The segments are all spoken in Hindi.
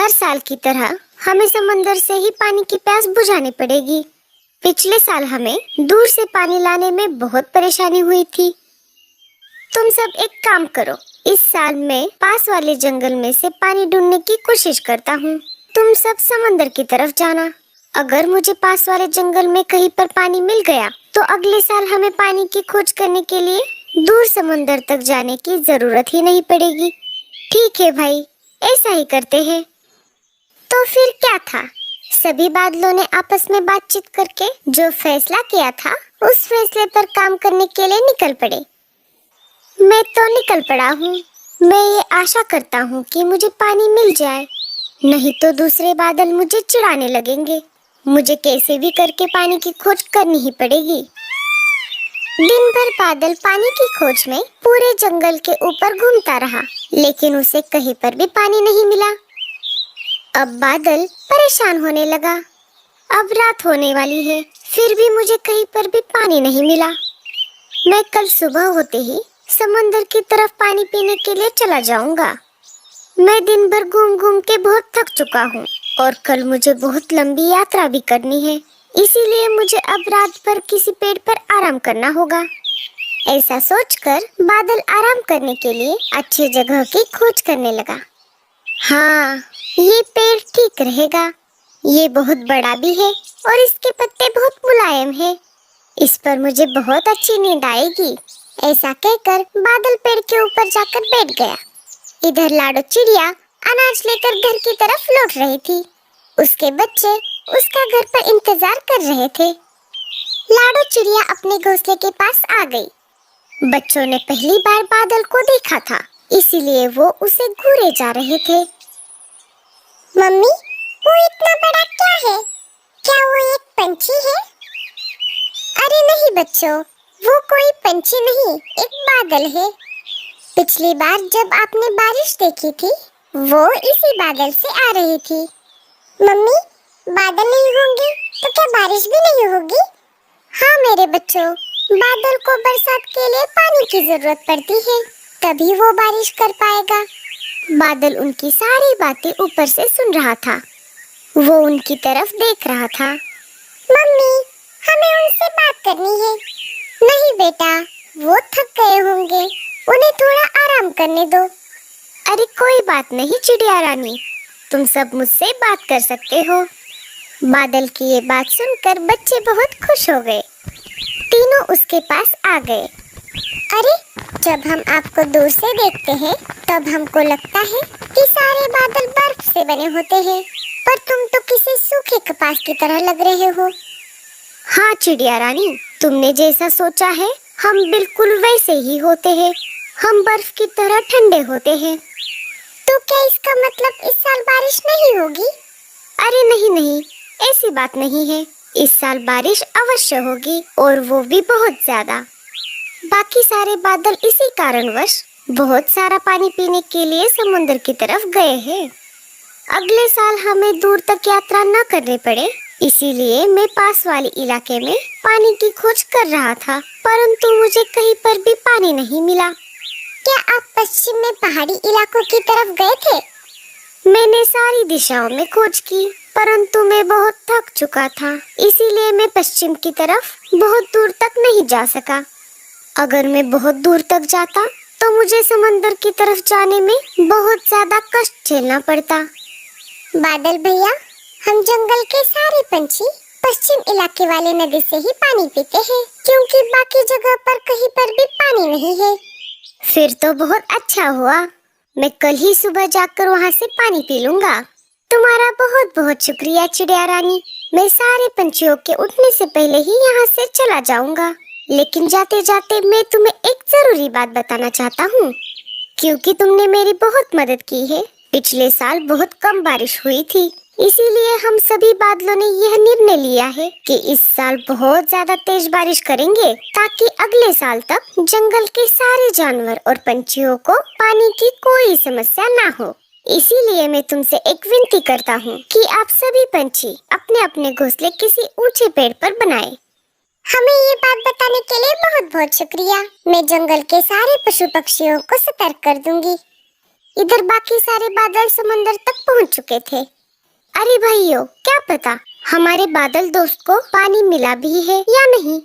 हर साल की तरह हमें समंदर से ही पानी की प्यास बुझानी पड़ेगी। पिछले साल हमें दूर से पानी लाने में बहुत परेशानी हुई थी। तुम सब एक काम करो, इस साल मैं पास वाले जंगल में से पानी ढूंढने की कोशिश करता हूँ। तुम सब समंदर की तरफ जाना। अगर मुझे पास वाले जंगल में कहीं पर पानी मिल गया तो अगले साल हमें पानी की खोज करने के लिए दूर समंदर तक जाने की जरूरत ही नहीं पड़ेगी। ठीक है भाई, ऐसा ही करते हैं। तो फिर क्या था, सभी बादलों ने आपस में बातचीत करके जो फैसला किया था उस फैसले पर काम करने के लिए निकल पड़े। मैं तो निकल पड़ा हूँ। मैं ये आशा करता हूँ कि मुझे पानी मिल जाए, नहीं तो दूसरे बादल मुझे चिढ़ाने लगेंगे। मुझे कैसे भी करके पानी की खोज करनी ही पड़ेगी। दिन भर बादल पानी की खोज में पूरे जंगल के ऊपर घूमता रहा, लेकिन उसे कहीं पर भी पानी नहीं मिला। अब बादल परेशान होने लगा। अब रात होने वाली है, फिर भी मुझे कहीं पर भी पानी नहीं मिला। मैं कल सुबह होते ही समंदर की तरफ पानी पीने के लिए चला जाऊंगा। मैं दिन भर घूम घूम के बहुत थक चुका हूँ और कल मुझे बहुत लंबी यात्रा भी करनी है, इसीलिए मुझे अब रात भर किसी पेड़ पर आराम करना होगा। ऐसा सोचकर बादल आराम करने के लिए अच्छी जगह की खोज करने लगा। हाँ, ये पेड़ ठीक रहेगा। ये बहुत बड़ा भी है और इसके पत्ते बहुत मुलायम हैं। इस पर मुझे बहुत अच्छी नींद आएगी। ऐसा कहकर बादल पेड़ के ऊपर जाकर बैठ गया। इधर लाडो चिड़िया अनाज लेकर घर की तरफ लौट रही थी। उसके बच्चे उसका घर पर इंतजार कर रहे थे। लाडो चिड़िया अपने घोंसले के पास आ गई। बच्चों ने पहली बार बादल को देखा था, इसीलिए वो उसे घूरे जा रहे थे। मम्मी, वो इतना बड़ा क्या है? क्या वो एक पंछी है? अरे नहीं बच्चों, वो कोई पंछी नहीं, एक बादल है। पिछली बार जब आपने बारिश देखी थी, वो इसी बादल से आ रही थी। मम्मी, बादल नहीं होंगे तो क्या बारिश भी नहीं होगी? हाँ मेरे बच्चों, बादल को बरसात के लिए पानी की जरूरत पड़ती है, तभी वो बारिश कर पाएगा। बादल उनकी सारी बातें ऊपर से सुन रहा था। वो उनकी तरफ देख रहा था। मम्मी, हमें उनसे बात करनी है। नहीं बेटा, वो थक गए होंगे, उन्हें थोड़ा आराम करने दो। अरे कोई बात नहीं चिड़िया रानी, तुम सब मुझसे बात कर सकते हो। बादल की ये बात सुनकर बच्चे बहुत खुश हो गए। तीनों उसके पास आ गए। अरे, जब हम आपको दूर से देखते हैं तब हमको लगता है कि सारे बादल बर्फ से बने होते हैं, पर तुम तो किसी सूखे कपास की तरह लग रहे हो। हाँ चिड़िया रानी, तुमने जैसा सोचा है हम बिल्कुल वैसे ही होते हैं। हम बर्फ की तरह ठंडे होते हैं। तो क्या इसका मतलब इस साल बारिश नहीं होगी? अरे नहीं नहीं, ऐसी बात नहीं है। इस साल बारिश अवश्य होगी और वो भी बहुत ज्यादा। बाकी सारे बादल इसी कारणवश बहुत सारा पानी पीने के लिए समुद्र की तरफ गए हैं। अगले साल हमें दूर तक यात्रा न करनी पड़े, इसीलिए मैं पास वाले इलाके में पानी की खोज कर रहा था, परंतु मुझे कहीं पर भी पानी नहीं मिला। क्या आप पश्चिम में पहाड़ी इलाकों की तरफ गए थे? मैंने सारी दिशाओं में खोज की, परंतु मैं बहुत थक चुका था, इसीलिए मैं पश्चिम की तरफ बहुत दूर तक नहीं जा सका। अगर मैं बहुत दूर तक जाता तो मुझे समंदर की तरफ जाने में बहुत ज्यादा कष्ट झेलना पड़ता। बादल भैया, हम जंगल के सारे पंछी पश्चिम इलाके वाले नदी से ही पानी पीते हैं, क्योंकि बाकी जगह पर कहीं पर भी पानी नहीं है। फिर तो बहुत अच्छा हुआ, मैं कल ही सुबह जाकर वहाँ से पानी पी लूंगा। तुम्हारा बहुत बहुत शुक्रिया चिड़िया रानी। मैं सारे पंछियों के उठने से पहले ही यहाँ से चला जाऊंगा, लेकिन जाते जाते मैं तुम्हें एक जरूरी बात बताना चाहता हूँ, क्योंकि तुमने मेरी बहुत मदद की है। पिछले साल बहुत कम बारिश हुई थी, इसीलिए हम सभी बादलों ने यह निर्णय लिया है कि इस साल बहुत ज्यादा तेज बारिश करेंगे, ताकि अगले साल तक जंगल के सारे जानवर और पंछियों को पानी की कोई समस्या ना हो। इसीलिए मैं तुमसे एक विनती करता हूँ कि आप सभी पंछी अपने अपने घोंसले किसी ऊंचे पेड़ पर बनाएं। हमें ये बात बताने के लिए बहुत बहुत शुक्रिया। मैं जंगल के सारे पशु पक्षियों को सतर्क कर दूंगी। इधर बाकी सारे बादल समंदर तक पहुंच चुके थे। अरे भाइयों, क्या पता हमारे बादल दोस्त को पानी मिला भी है या नहीं।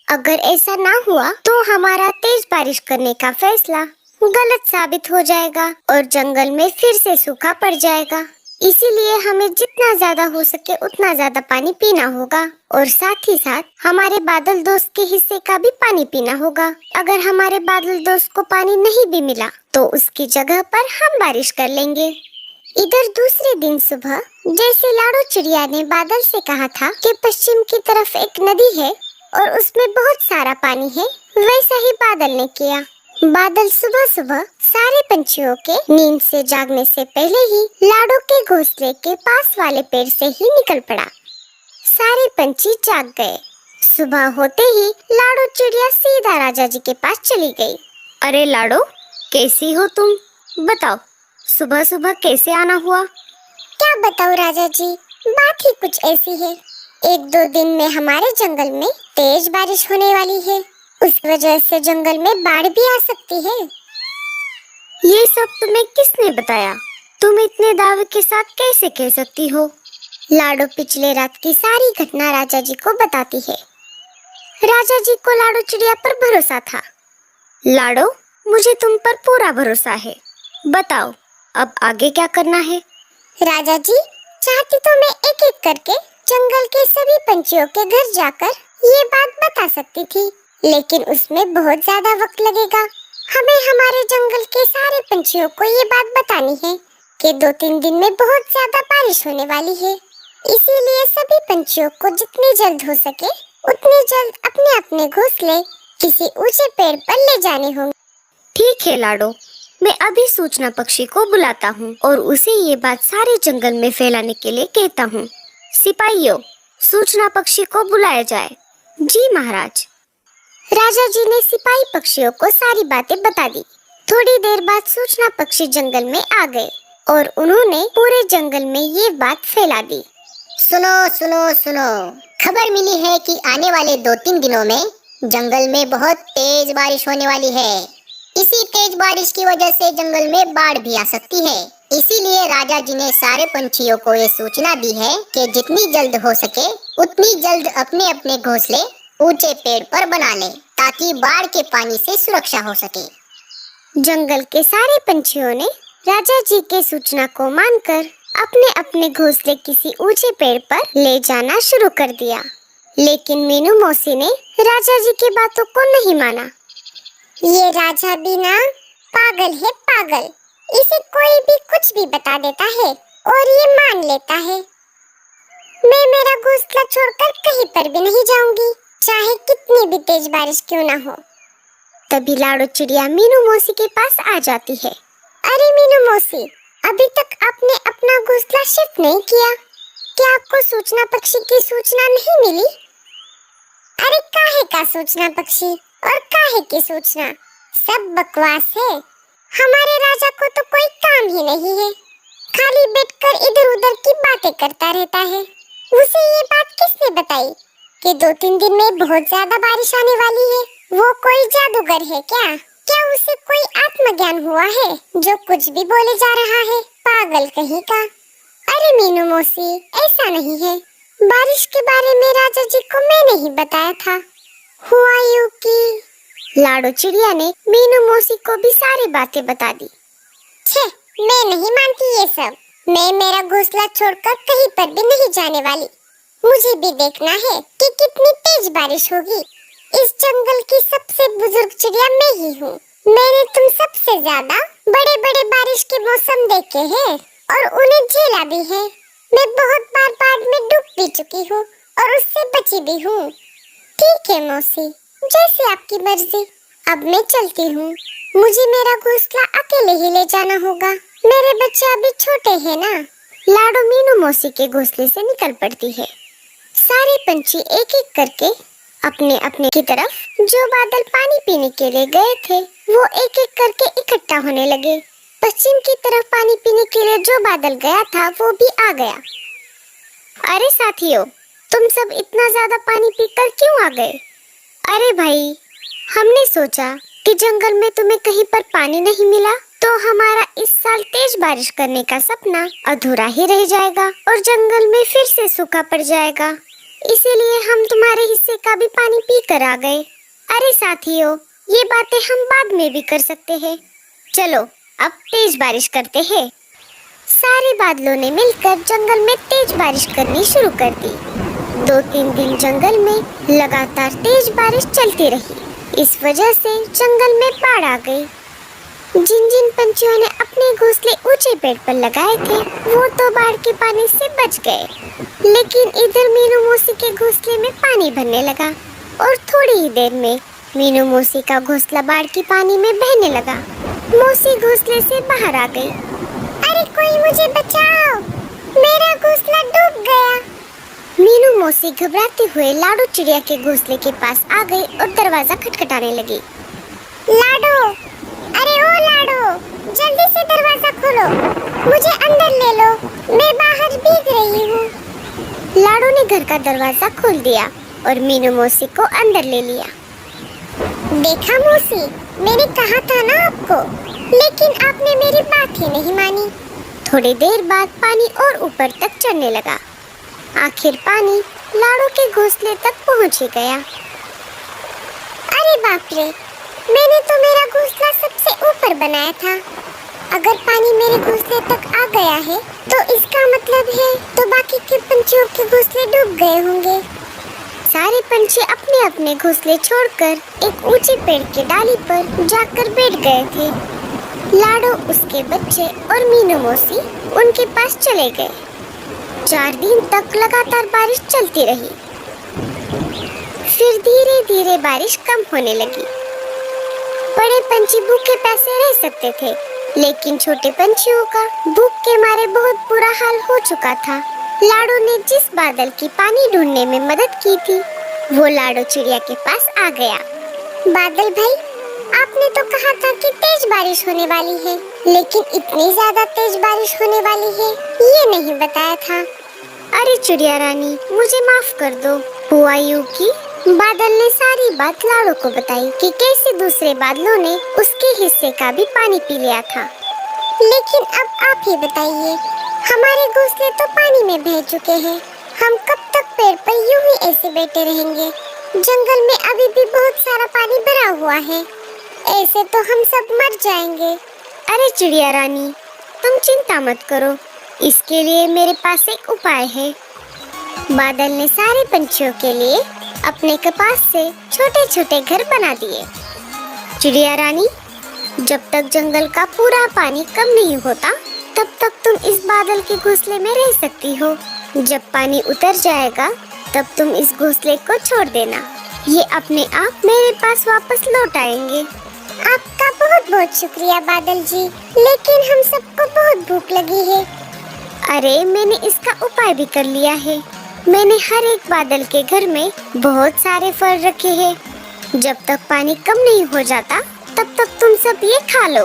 अगर ऐसा ना हुआ तो हमारा तेज बारिश करने का फैसला गलत साबित हो जाएगा और जंगल में फिर से सूखा पड़ जाएगा। इसीलिए हमें जितना ज्यादा हो सके उतना ज्यादा पानी पीना होगा और साथ ही साथ हमारे बादल दोस्त के हिस्से का भी पानी पीना होगा। अगर हमारे बादल दोस्त को पानी नहीं भी मिला तो उसकी जगह पर हम बारिश कर लेंगे। इधर दूसरे दिन सुबह जैसे लाडो चिड़िया ने बादल से कहा था कि पश्चिम की तरफ एक नदी है और उसमें बहुत सारा पानी है, वैसा ही बादल ने किया। बादल सुबह सुबह सारे पंछियों के नींद से जागने से पहले ही लाडो के घोंसले के पास वाले पेड़ से ही निकल पड़ा। सारे पंछी जाग गए। सुबह होते ही लाडो चिड़िया सीधा राजा जी के पास चली गई। अरे लाडो, कैसी हो तुम? बताओ, सुबह सुबह कैसे आना हुआ? क्या बताऊं राजा जी, बात ही कुछ ऐसी है। 1-2 दिन में हमारे जंगल में तेज बारिश होने वाली है। उस वजह से जंगल में बाढ़ भी आ सकती है। ये सब तुम्हें किसने बताया? तुम इतने दावे के साथ कैसे कह सकती हो? लाडो पिछले रात की सारी घटना राजा जी को बताती है। राजा जी को लाडो चिड़िया पर भरोसा था। लाडो, मुझे तुम पर पूरा भरोसा है। बताओ, अब आगे क्या करना है? राजा जी, चाहती तो मैं एक एक करके जंगल के सभी पंछियों के घर जाकर ये बात बता सकती थी, लेकिन उसमें बहुत ज्यादा वक्त लगेगा। हमें हमारे जंगल के सारे पंछियों को ये बात बतानी है कि 2-3 दिन में बहुत ज्यादा बारिश होने वाली है। इसीलिए सभी पंछियों को जितनी जल्द हो सके उतनी जल्द अपने अपने घोंसले किसी ऊंचे पेड़ पर ले जाने होंगे। ठीक है लाडो, मैं अभी सूचना पक्षी को बुलाता हूँ और उसे ये बात सारे जंगल में फैलाने के लिए कहता हूँ। सिपाहियों, सूचना पक्षी को बुलाया जाए। जी महाराज। राजा जी ने सिपाही पक्षियों को सारी बातें बता दी। थोड़ी देर बाद सूचना पक्षी जंगल में आ गए और उन्होंने पूरे जंगल में ये बात फैला दी। सुनो सुनो सुनो, खबर मिली है कि आने वाले 2-3 दिनों में जंगल में बहुत तेज बारिश होने वाली है। इसी तेज बारिश की वजह से जंगल में बाढ़ भी आ सकती है। इसीलिए राजा जी ने सारे पंछियों को ये सूचना दी है कि जितनी जल्द हो सके उतनी जल्द अपने अपने घोंसले ऊंचे पेड़ पर बना लें, ताकि बाढ़ के पानी से सुरक्षा हो सके। जंगल के सारे पंछियों ने राजा जी के सूचना को मानकर अपने अपने घोंसले किसी ऊंचे पेड़ पर ले जाना शुरू कर दिया। लेकिन मीनू मौसी ने राजा जी की बातों को नहीं माना। ये राजा भी ना पागल है, पागल। इसे कोई भी कुछ भी बता देता है और ये मान लेता है। मैं मेरा घोंसला छोड़कर कहीं पर भी नहीं जाऊंगी, चाहे कितनी भी तेज बारिश क्यों ना हो। तभी लाडो चिड़िया मीनू मौसी के पास आ जाती है। अरे मीनू मौसी, अभी तक आपने अपना घोंसला शिफ्ट नहीं किया, क्या आपको सूचना पक्षी की सूचना नहीं मिली? अरे काहे का सूचना पक्षी और काहे की सूचना, सब बकवास है। हमारे राजा को तो कोई काम ही नहीं है, खाली बैठकर इधर उधर की बातें करता रहता है। उसे ये बात किसने बताई कि 2-3 दिन में बहुत ज्यादा बारिश आने वाली है? वो कोई जादूगर है क्या? क्या उसे कोई आत्मज्ञान हुआ है जो कुछ भी बोले जा रहा है? पागल कहीं का। अरे मीनू मौसी, ऐसा नहीं है। बारिश के बारे में राजा जी को मैंने ही बताया था। हुआ यूं कि लाडो चिड़िया ने मीनू मौसी को भी सारी बातें बता दी। छे, मैं नहीं मानती ये सब। मैं मेरा घोंसला छोड़कर कहीं पर भी नहीं जाने वाली। मुझे भी देखना है कि कितनी तेज बारिश होगी। इस जंगल की सबसे बुजुर्ग चिड़िया मैं ही हूँ। मैंने तुम सबसे ज्यादा बड़े बड़े बारिश के मौसम देखे हैं और उन्हें झेला भी है। मैं बहुत बार बाढ़ में डूब भी चुकी हूँ और उससे बची भी हूँ। ठीक है मौसी, जैसे आपकी मर्जी। अब मैं चलती हूँ। मुझे मेरा घोंसला अकेले ही ले जाना होगा, मेरे बच्चे अभी छोटे हैं ना। लाडो मीनू मौसी के घोंसले से निकल पड़ती है। सारे पंछी एक एक करके अपने अपने की तरफ जो बादल पानी पीने के लिए गए थे वो एक एक करके इकट्ठा होने लगे। पश्चिम की तरफ पानी पीने के लिए जो बादल गया था वो भी आ गया। अरे साथियों, तुम सब इतना ज्यादा पानी पीकर क्यों आ गए? अरे भाई, हमने सोचा कि जंगल में तुम्हें कहीं पर पानी नहीं मिला तो हमारा इस साल तेज बारिश करने का सपना अधूरा ही रह जाएगा और जंगल में फिर से सूखा पड़ जाएगा। इसीलिए हम तुम्हारे हिस्से का भी पानी पी कर आ गए। अरे साथियों, ये बातें हम बाद में भी कर सकते हैं। चलो अब तेज बारिश करते हैं। सारे बादलों ने मिलकर जंगल में तेज बारिश करनी शुरू कर दी। 2-3 दिन जंगल में लगातार तेज बारिश चलती रही। इस वजह से जंगल में बाढ़ आ गई। जिन जिन पंछियों ने अपने घोंसले ऊंचे पेड़ पर लगाए थे वो तो बाढ़ के पानी से बच गए, लेकिन इधर मीनू मौसी के घोंसले में पानी भरने लगा और थोड़ी ही देर में मीनू मौसी का घोंसला बाढ़ के पानी में बहने लगा। मौसी घोंसले से बाहर आ गई। अरे कोई मुझे बचाओ, मेरा घोंसला डूब गया। मीनू मौसी घबराते हुए लाडो चिड़िया के घोंसले के पास आ गई और दरवाजा खटखटाने लगी। लाडो, अरे ओ लाडो, जल्दी से दरवाजा खोलो, मुझे अंदर ले लो, मैं बाहर भीग रही हूँ। लाडो ने घर का दरवाजा खोल दिया और मीनू मौसी को अंदर ले लिया। देखा मौसी, मैंने कहा था ना आपको, लेकिन आपने मेरी बात ही नहीं मानी। थोड़ी देर बाद पानी और ऊपर तक चढ़ने लगा। आखिर पानी लाडो के घोंसले तक पहुंच ही गया। अरे बाप रे, मैंने तो मेरा घोंसला सबसे ऊपर बनाया था। अगर पानी मेरे घोंसले तक आ गया है तो इसका मतलब है तो बाकी के पंछियों के घोंसले डूब गए होंगे। सारे पंछी अपने अपने घोंसले छोड़कर एक ऊंचे पेड़ के डाली पर जाकर बैठ गए थे। लाडो, उसके बच्चे और मीनू मौसी उनके पास चले गए। 4 दिन तक लगातार बारिश चलती रही। फिर धीरे धीरे बारिश कम होने लगी। बड़े पंछी भूखे प्यासे रह सकते थे, लेकिन छोटे पंछियों का भूख के मारे बहुत बुरा हाल हो चुका था। लाडो ने जिस बादल की पानी ढूंढने में मदद की थी वो लाडो चिड़िया के पास आ गया। बादल भाई, आपने तो कहा था कि तेज बारिश होने वाली है, लेकिन इतनी ज्यादा तेज बारिश होने वाली है ये नहीं बताया था। अरे चिड़िया रानी, मुझे माफ कर दो। हुआ यूं कि बादल ने सारी बात लाडो को बताई कि कैसे दूसरे बादलों ने उसके हिस्से का भी पानी पी लिया था। लेकिन अब आप ही बताइए, हमारे घोंसले तो पानी में बह चुके हैं। हम कब तक पेड़ पर यूं ही ऐसे बैठे रहेंगे? जंगल में अभी भी बहुत सारा पानी भरा हुआ है, ऐसे तो हम सब मर जाएंगे। अरे चिड़िया रानी, तुम चिंता मत करो, इसके लिए मेरे पास एक उपाय है। बादल ने सारे पंछियों के लिए अपने कपास से छोटे छोटे घर बना दिए। चिड़िया रानी, जब तक जंगल का पूरा पानी कम नहीं होता तब तक तुम इस बादल के घोंसले में रह सकती हो। जब पानी उतर जाएगा तब तुम इस घोंसले को छोड़ देना, ये अपने आप मेरे पास वापस लौट आएंगे। आपका बहुत बहुत शुक्रिया बादल जी, लेकिन हम सबको बहुत भूख लगी है। अरे मैंने इसका उपाय भी कर लिया है। मैंने हर एक बादल के घर में बहुत सारे फल रखे हैं। जब तक पानी कम नहीं हो जाता तब तक तुम सब ये खा लो।